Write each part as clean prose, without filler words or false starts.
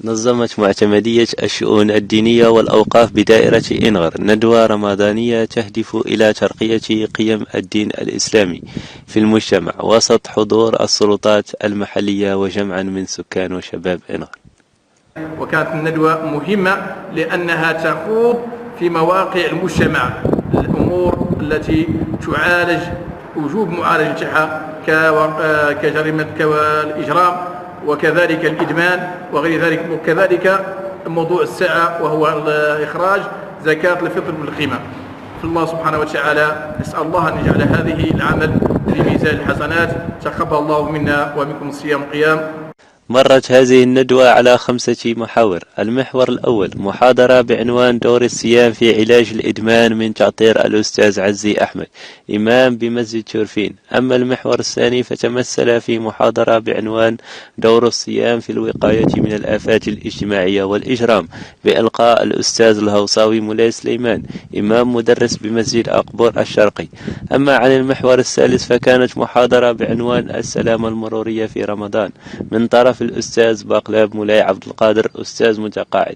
نظمت معتمدية الشؤون الدينية والأوقاف بدائرة إنغر ندوة رمضانية تهدف إلى ترقية قيم الدين الإسلامي في المجتمع وسط حضور السلطات المحلية وجمعا من سكان وشباب إنغر. وكانت الندوة مهمة لأنها تخوض في مواقع المجتمع، الأمور التي تعالج وجوب معالجتها كجريمة الإجرام وكذلك الإدمان وغير ذلك، وكذلك موضوع الساعة وهو إخراج زكاة الفطر بالقيمة. فالله سبحانه وتعالى نسأل الله أن يجعل هذه العمل في ميزان الحسنات. تقبل الله منا ومنكم الصيام والقيام. مرت هذه الندوة على 5 محاور. المحور الأول محاضرة بعنوان دور الصيام في علاج الإدمان من تعطير الأستاذ عزي أحمد إمام بمسجد شرفين. أما المحور الثاني فتمثل في محاضرة بعنوان دور الصيام في الوقاية من الآفات الاجتماعية والإجرام بإلقاء الأستاذ الهوصاوي مولاي سليمان إمام مدرس بمسجد أقبور الشرقي. أما عن المحور الثالث فكانت محاضرة بعنوان السلامة المرورية في رمضان من طرف الأستاذ باقلاب مولاي عبد القادر أستاذ متقاعد.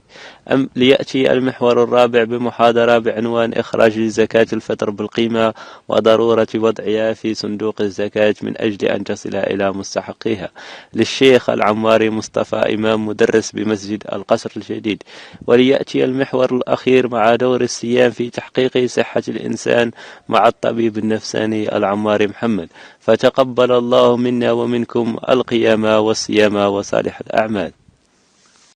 ليأتي المحور الرابع بمحاضرة بعنوان إخراج زكاة الفطر بالقيمة وضرورة وضعها في صندوق الزكاة من أجل أن تصل إلى مستحقيها للشيخ العماري مصطفى إمام مدرس بمسجد القصر الجديد. وليأتي المحور الأخير مع دور الصيام في تحقيق صحة الإنسان مع الطبيب النفساني العماري محمد. فتقبل الله منا ومنكم القيام والصيام وصالح الأعمال.